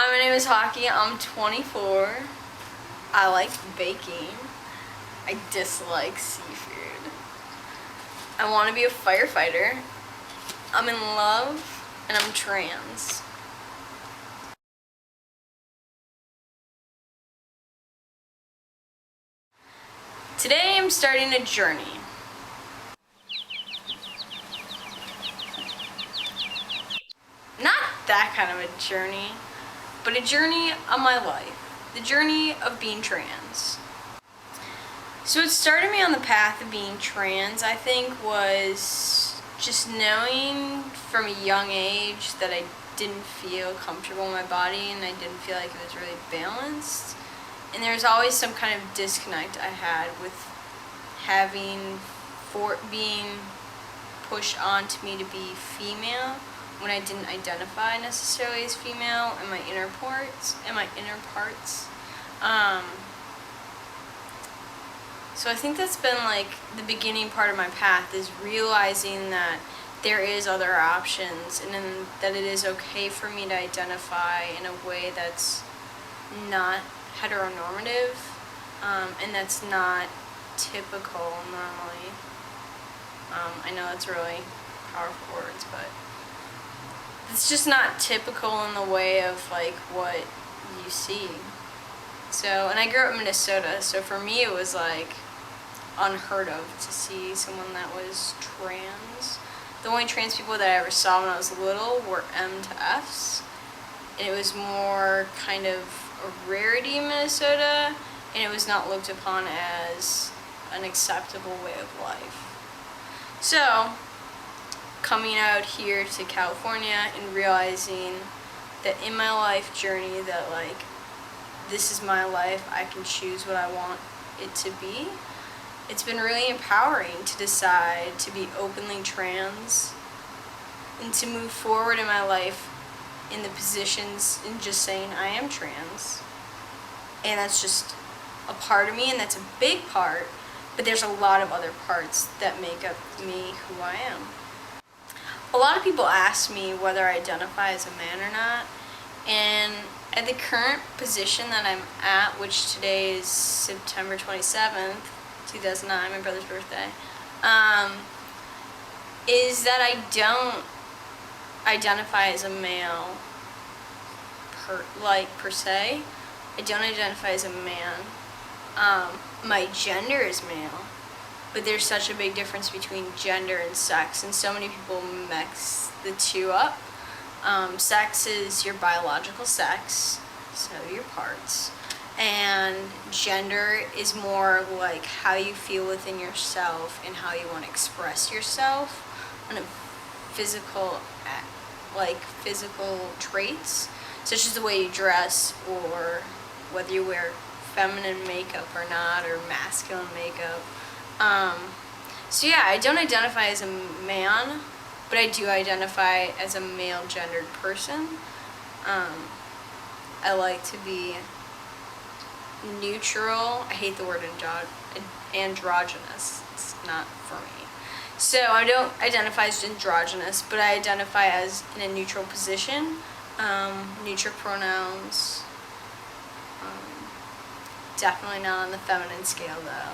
Hi, my name is Hockey. I'm 24. I like baking. I dislike seafood. I want to be a firefighter. I'm in love and I'm trans. Today I'm starting a journey. Not that kind of a journey, but a journey of my life. The journey of being trans. So what started me on the path of being trans, I think, was just knowing from a young age that I didn't feel comfortable in my body and I didn't feel like it was really balanced. And there was always some kind of disconnect I had with being pushed onto me to be female when I didn't identify necessarily as female in my inner parts. So I think that's been like the beginning part of my path, is realizing that there is other options and then that it is okay for me to identify in a way that's not heteronormative, and that's not typical normally. I know that's really powerful words, but it's just not typical in the way of like what you see. So, and I grew up in Minnesota, so for me it was like unheard of to see someone that was trans. The only trans people that I ever saw when I was little were M to Fs, and it was more kind of a rarity in Minnesota, and it was not looked upon as an acceptable way of life. So, coming out here to California and realizing that in my life journey that like this is my life, I can choose what I want it to be. It's been really empowering to decide to be openly trans and to move forward in my life in the positions and just saying I am trans. And that's just a part of me, and that's a big part, but there's a lot of other parts that make up me who I am. A lot of people ask me whether I identify as a man or not, and at the current position that I'm at, which today is September 27th, 2009, my brother's birthday, is that I don't identify as a male per se. I don't identify as a man. My gender is male, but there's such a big difference between gender and sex, and so many people mix the two up. Sex is your biological sex, so your parts, and gender is more like how you feel within yourself and how you want to express yourself on a physical traits, such as the way you dress or whether you wear feminine makeup or not, or masculine makeup. So yeah, I don't identify as a man, but I do identify as a male gendered person. I like to be neutral. I hate the word androgynous. It's not for me. So I don't identify as androgynous, but I identify as in a neutral position. Neutral pronouns. Definitely not on the feminine scale though.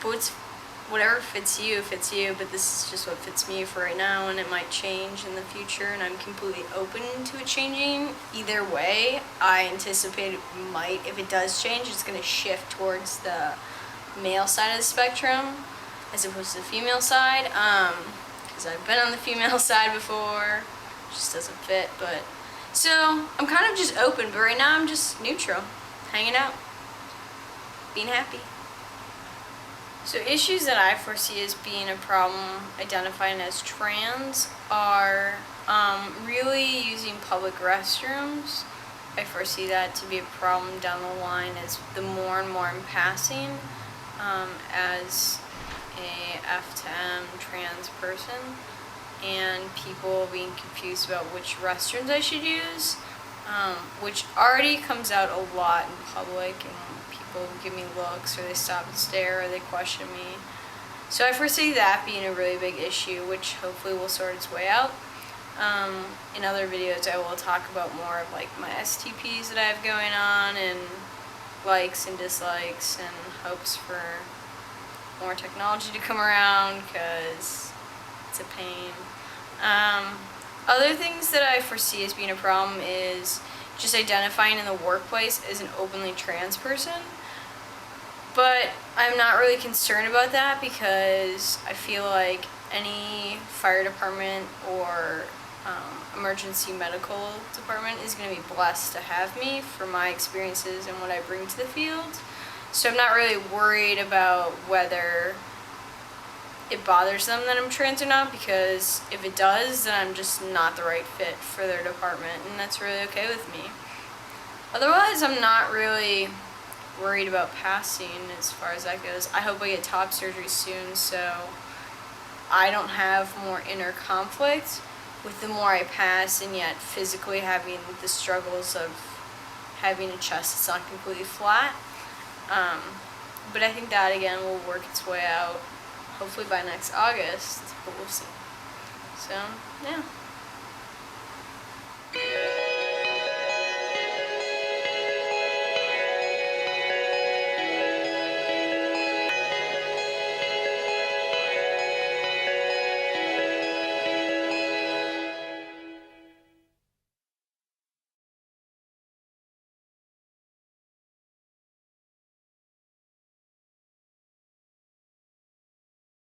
But whatever fits you, but this is just what fits me for right now, and it might change in the future, and I'm completely open to it changing. Either way, I anticipate it might, if it does change, it's going to shift towards the male side of the spectrum as opposed to the female side, because I've been on the female side before. It just doesn't fit, but so I'm kind of just open, but right now I'm just neutral, hanging out, being happy. So issues that I foresee as being a problem identifying as trans are really using public restrooms. I foresee that to be a problem down the line as the more and more I'm passing as a F to M trans person, and people being confused about which restrooms I should use, which already comes out a lot in public, and people give me looks, or they stop and stare, or they question me. So I foresee that being a really big issue, which hopefully will sort its way out. In other videos, I will talk about more of like my STPs that I have going on, and likes and dislikes, and hopes for more technology to come around, because it's a pain. Other things that I foresee as being a problem is just identifying in the workplace as an openly trans person. But I'm not really concerned about that, because I feel like any fire department or emergency medical department is going to be blessed to have me for my experiences and what I bring to the field. So I'm not really worried about whether it bothers them that I'm trans or not, because if it does, then I'm just not the right fit for their department, and that's really okay with me. Otherwise, I'm not really worried about passing as far as that goes. I hope I get top surgery soon, so I don't have more inner conflict with the more I pass, and yet physically having the struggles of having a chest that's not completely flat. But I think that again will work its way out, hopefully by next August, but we'll see. So, yeah.